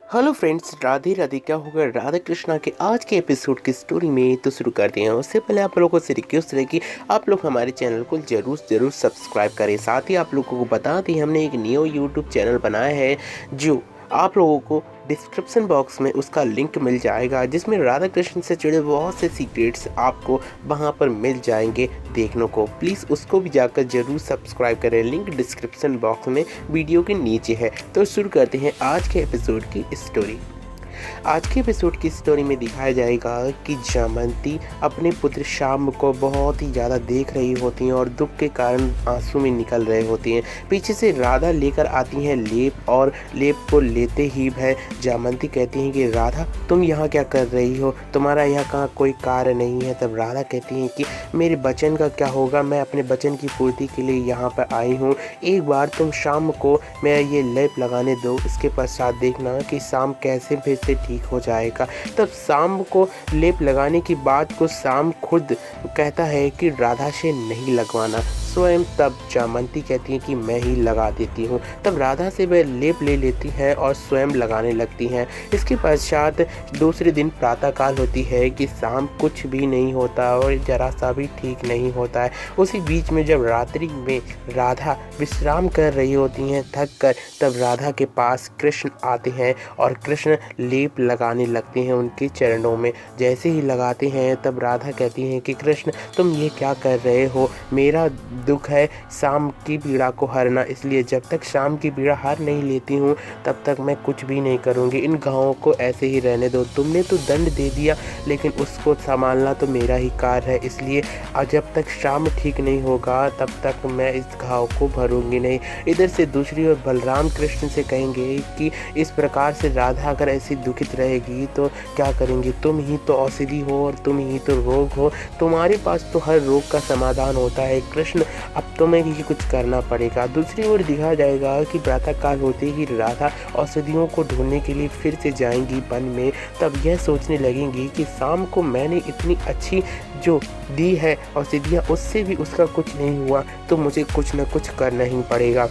Hello friends, Radhe Radhe. क्या होगा राधा कृष्णा के आज के एपिसोड की स्टोरी में तो शुरू करते हैं। उससे पहले आप लोगों को रिक्वेस्ट है कि आप लोग हमारे चैनल को जरूर सब्सक्राइब करें। साथ ही आप लोगों को बता दें, हमने एक न्यू यूट्यूब चैनल बनाया है जो आप लोगों को डिस्क्रिप्शन बॉक्स में उसका लिंक मिल जाएगा, जिसमें राधा कृष्ण से जुड़े बहुत से सीक्रेट्स आपको वहां पर मिल जाएंगे देखने को। प्लीज़ उसको भी जाकर जरूर सब्सक्राइब करें। लिंक डिस्क्रिप्शन बॉक्स में वीडियो के नीचे है। तो शुरू करते हैं आज के एपिसोड की स्टोरी। आज के एपिसोड की स्टोरी में दिखाया जाएगा कि जामंती अपने पुत्र श्याम को बहुत ही ज़्यादा देख रही होती हैं और दुख के कारण आंसू में निकल रहे होती हैं। पीछे से राधा लेकर आती हैं लेप, और लेप को लेते ही वह जामंती कहती हैं कि राधा, तुम यहाँ क्या कर रही हो? तुम्हारा यहाँ कहाँ कोई कार्य नहीं है? तब राधा कहती हैं कि मेरे बचन का क्या होगा, मैं अपने बचन की पूर्ति के लिए यहाँ पर आई हूँ। एक बार तुम शाम को मैं ये लेप लगाने दो, इसके पश्चात देखना कि शाम कैसे फिर से ठीक हो जाएगा। तब शाम को लेप लगाने की बात को शाम खुद कहता है कि राधा से नहीं लगवाना स्वयं। तब जामंती कहती है कि मैं ही लगा देती हूँ। तब राधा से वह लेप ले लेती हैं और स्वयं लगाने लगती हैं। इसके पश्चात दूसरे दिन प्रातःकाल होती है कि शाम कुछ भी नहीं होता और जरा सा भी ठीक नहीं होता है। उसी बीच में जब रात्रि में राधा विश्राम कर रही होती हैं थक कर, तब राधा के पास कृष्ण आते हैं और कृष्ण लेप लगाने लगते हैं उनके चरणों में। जैसे ही लगाते हैं तब राधा कहती हैं कि कृष्ण, तुम ये क्या कर रहे हो? मेरा दुख है शाम की पीड़ा को हरना, इसलिए जब तक शाम की पीड़ा हर नहीं लेती हूँ तब तक मैं कुछ भी नहीं करूँगी। इन घावों को ऐसे ही रहने दो। तुमने तो दंड दे दिया, लेकिन उसको संभालना तो मेरा ही कार्य है, इसलिए जब तक शाम ठीक नहीं होगा तब तक मैं इस घाव को भरूंगी नहीं। इधर से दूसरी ओर बलराम कृष्ण से कहेंगे कि इस प्रकार से राधा अगर ऐसी दुखित रहेगी तो क्या करेंगे? तुम ही तो औषधि हो और तुम ही तो रोग हो, तुम्हारे पास तो हर रोग का समाधान होता है कृष्ण, अब तुम्हें ही कुछ करना पड़ेगा। दूसरी ओर दिखाया जाएगा कि प्रातःकाल होते ही राधा औषधियों को ढूंढने के लिए फिर से जाएंगी वन में। तब यह सोचने लगेंगी कि शाम को मैंने इतनी अच्छी जो दी है औषधियाँ, उससे भी उसका कुछ नहीं हुआ, तो मुझे कुछ न कुछ करना ही पड़ेगा।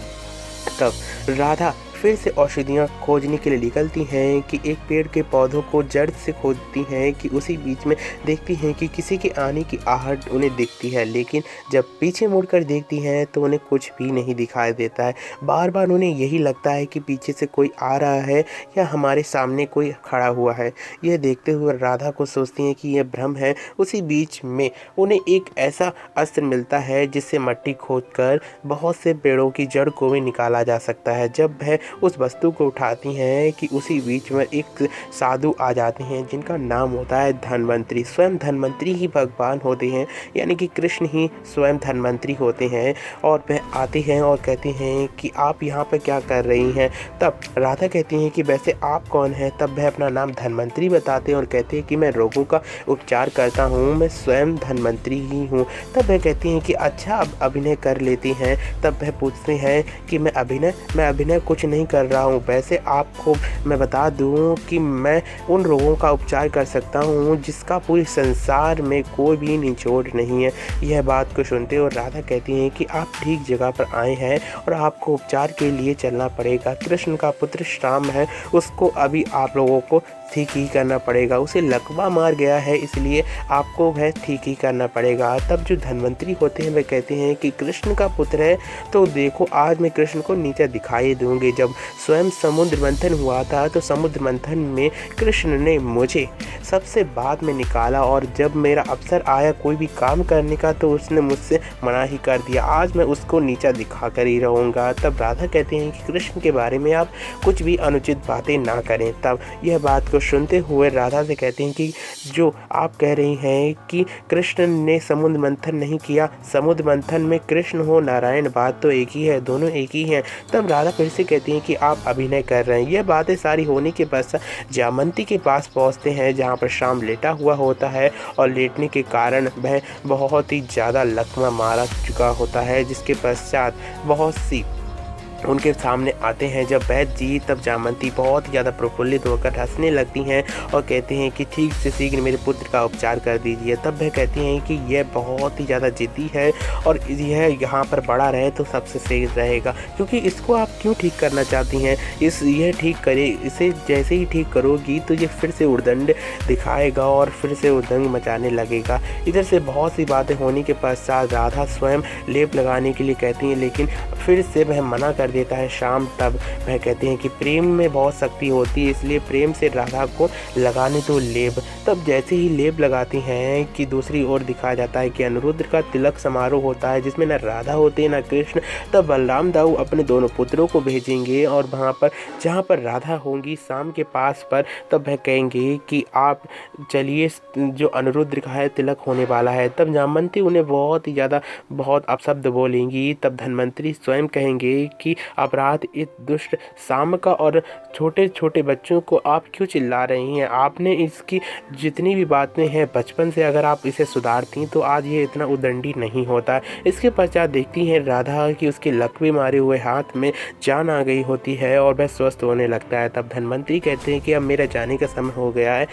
तब राधा फिर से औषधियाँ खोजने के लिए निकलती हैं कि एक पेड़ के पौधों को जड़ से खोदती हैं कि उसी बीच में देखती हैं कि किसी के आने की आहट उन्हें दिखती है, लेकिन जब पीछे मुड़कर देखती हैं तो उन्हें कुछ भी नहीं दिखाई देता है। बार बार उन्हें यही लगता है कि पीछे से कोई आ रहा है या हमारे सामने कोई खड़ा हुआ है। यह देखते हुए राधा को सोचती हैं कि यह भ्रम है। उसी बीच में उन्हें एक ऐसा अस्त्र मिलता है जिससे मिट्टी खोदकर बहुत से पेड़ों की जड़ को भी निकाला जा सकता है। जब वह उस वस्तु को उठाती हैं कि उसी बीच में एक साधु आ जाते हैं जिनका नाम होता है धन्वंतरी। स्वयं धन्वंतरी ही भगवान होते हैं, यानी कि कृष्ण ही स्वयं धन्वंतरी होते हैं। और वह आते हैं और कहते हैं कि आप यहाँ पर क्या कर रही हैं? तब राधा कहती हैं कि वैसे आप कौन हैं? तब वह अपना नाम धन्वंतरी बताते हैं और कहते हैं कि मैं रोगों का उपचार करता हूँ, मैं स्वयं धन्वंतरी ही हूँ। तब वह कहती हैं कि अच्छा, अब अभिनय कर लेती हैं। तब वह पूछते हैं कि मैं अभिनय कुछ नहीं कर रहा हूँ। वैसे आपको मैं बता दूँ कि मैं उन रोगों का उपचार कर सकता हूँ जिसका पूरे संसार में कोई भी निचोड़ नहीं है। यह बात को सुनते और राधा कहती हैं कि आप ठीक जगह पर आए हैं और आपको उपचार के लिए चलना पड़ेगा। कृष्ण का पुत्र श्याम है, उसको अभी आप लोगों को ठीक ही करना पड़ेगा। उसे लकवा मार गया है, इसलिए आपको वह ठीक ही करना पड़ेगा। तब जो धन्वंतरी होते हैं वे कहते हैं कि कृष्ण का पुत्र है तो देखो, आज मैं कृष्ण को नीचे दिखाई दूंगी। जब स्वयं समुद्र मंथन हुआ था तो समुद्र मंथन में कृष्ण ने मुझे सबसे बाद में निकाला, और जब मेरा अवसर आया कोई भी काम करने का तो उसने मुझसे मना ही कर दिया। आज मैं उसको नीचा दिखा कर ही रहूँगा। तब राधा कहते हैं कि कृष्ण के बारे में आप कुछ भी अनुचित बातें ना करें। तब यह बात को सुनते हुए राधा से कहते हैं कि जो आप कह रही हैं कि कृष्ण ने समुद्र मंथन नहीं किया, समुद्र मंथन में कृष्ण हो नारायण, बात तो एक ही है, दोनों एक ही हैं। तब राधा फिर से कहती हैं कि आप अभिनय कर रहे हैं। यह बातें सारी होने के पश्चात जामंती के पास पहुंचते हैं जहां पर शाम लेटा हुआ होता है, और लेटने के कारण वह बहुत ही ज़्यादा लकवा मारा चुका होता है, जिसके पश्चात बहुत सी उनके सामने आते हैं जब वैद्य जी, तब जामवंती बहुत ही ज़्यादा प्रफुल्लित होकर हंसने लगती हैं और कहते हैं कि ठीक से शीघ्र मेरे पुत्र का उपचार कर दीजिए। तब वह कहती हैं कि यह बहुत ही ज़्यादा ज़िद्दी है और यह यहाँ पर बड़ा रहे तो सबसे सही रहेगा, क्योंकि इसको आप क्यों ठीक करना चाहती हैं? यह ठीक करे, इसे जैसे ही ठीक करोगी तो ये फिर से उद्दंड दिखाएगा और फिर से उद्दंड मचाने लगेगा। इधर से बहुत सी बातें होने के पश्चात राधा स्वयं लेप लगाने के लिए कहती हैं, लेकिन फिर से वह मना कर देता है शाम। तब वह कहते हैं कि प्रेम में बहुत शक्ति होती है, इसलिए प्रेम से राधा को लगाने दो लेप। तब जैसे ही लेप लगाती हैं कि दूसरी ओर दिखाया जाता है कि अनिरुद्ध का तिलक समारोह होता है, जिसमें न राधा होते न कृष्ण। तब बलराम दाऊ अपने दोनों पुत्रों को भेजेंगे और वहाँ पर जहाँ पर राधा होंगी शाम के पास पर, तब वह कहेंगे कि आप चलिए, जो अनिरुद्ध का है तिलक होने वाला है। तब जामवंती उन्हें बहुत ही ज़्यादा बहुत अपशब्द बोलेंगी। तब धन्वंतरी स्वयं कहेंगे कि अपराध इस दुष्ट शाम का, और छोटे छोटे बच्चों को आप क्यों चिल्ला रही हैं? आपने इसकी जितनी भी बातें हैं बचपन से अगर आप इसे सुधारती तो आज ये इतना उद्दंडी नहीं होता। इसके पश्चात देखती हैं राधा कि उसके लकवे मारे हुए हाथ में जान आ गई होती है और वह स्वस्थ होने लगता है। तब धन्वंतरी कहते हैं कि अब मेरा जाने का समय हो गया है।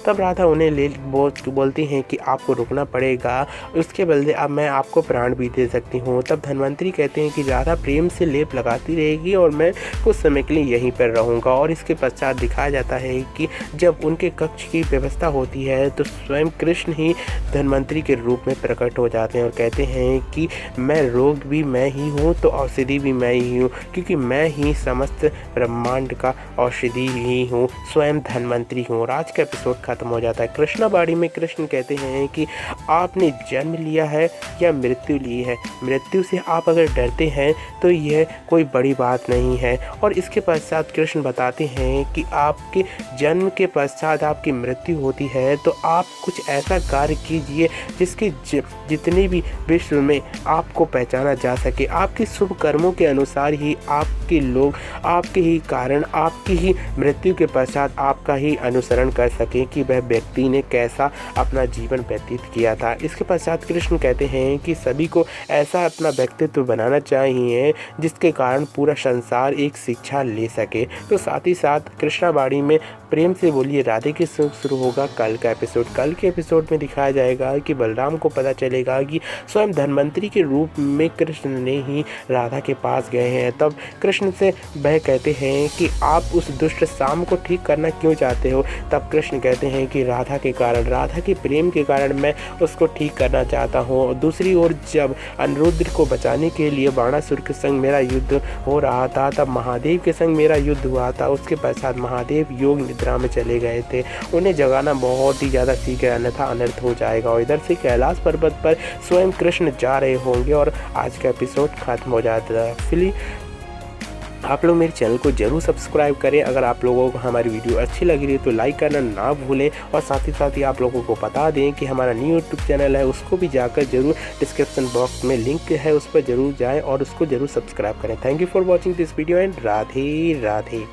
तब राधा उन्हें बोलती हैं कि आपको रुकना पड़ेगा, उसके बदले अब मैं आपको प्राण भी दे सकती हूँ। तब धन्वंतरी कहते हैं कि राधा प्रेम से लेप लगाती रहेगी और मैं कुछ समय के लिए यहीं पर रहूँगा। और इसके पश्चात दिखाया जाता है कि जब उनके कक्ष की व्यवस्था होती है तो स्वयं कृष्ण ही धन्वंतरी के रूप में प्रकट हो जाते हैं और कहते हैं कि मैं रोग भी मैं ही हूँ तो औषधि भी मैं ही हूँ, क्योंकि मैं ही समस्त ब्रह्मांड का औषधि ही हूँ, स्वयं धन्वंतरी हूँ। और आज का एपिसोड खत्म हो जाता है। कृष्णाबाड़ी में कृष्ण कहते हैं कि आपने जन्म लिया है या मृत्यु ली है? मृत्यु से आप अगर डरते हैं तो यह कोई बड़ी बात नहीं है। और इसके पश्चात कृष्ण बताते हैं कि आपके जन्म के पश्चात आपकी मृत्यु होती है तो आप कुछ ऐसा कार्य कीजिए जिसके जितने भी विश्व में आपको पहचाना जा सके। आपके शुभ कर्मों के अनुसार ही आपके लोग आपके ही कारण आपकी ही मृत्यु के पश्चात आपका ही अनुसरण कर सकें कि वह व्यक्ति ने कैसा अपना जीवन व्यतीत किया था। इसके पश्चात कृष्ण कहते हैं कि सभी को ऐसा अपना व्यक्तित्व बनाना चाहिए जिसके कारण पूरा संसार एक शिक्षा ले सके। तो साथ ही साथ कृष्णाबाड़ी में प्रेम से बोलिए राधे के शुरू होगा कल का एपिसोड। कल के एपिसोड में दिखाया जाएगा कि बलराम को पता चलेगा कि स्वयं धन्वंतरी के रूप में कृष्ण ने ही राधा के पास गए हैं। तब कृष्ण से वह कहते हैं कि आप उस दुष्ट शाम को ठीक करना क्यों चाहते हो? तब कृष्ण कहते हैं कि राधा के कारण, राधा के प्रेम के कारण मैं उसको ठीक करना चाहता हूँ। दूसरी ओर जब अनिरुद्ध को बचाने के लिए बाणासुर के संग मेरा युद्ध हो रहा था, तब महादेव के संग मेरा युद्ध हुआ था। उसके पश्चात महादेव योग निद्रा में चले गए थे। उन्हें जगाना बहुत ही ज़्यादा शीघ्र, अन्यथा अनर्थ हो जाएगा। और इधर से कैलाश पर्वत पर स्वयं कृष्ण जा रहे होंगे और आज का एपिसोड खत्म हो जाता है। फिलहाल आप लोग मेरे चैनल को जरूर सब्सक्राइब करें। अगर आप लोगों को हमारी वीडियो अच्छी लग रही है तो लाइक करना ना भूलें। और साथ ही आप लोगों को बता दें कि हमारा न्यू यूट्यूब चैनल है, उसको भी जाकर जरूर डिस्क्रिप्शन बॉक्स में लिंक है, उस पर जरूर जाएं और उसको जरूर सब्सक्राइब करें। Thank you for watching this video and Radhe Radhe.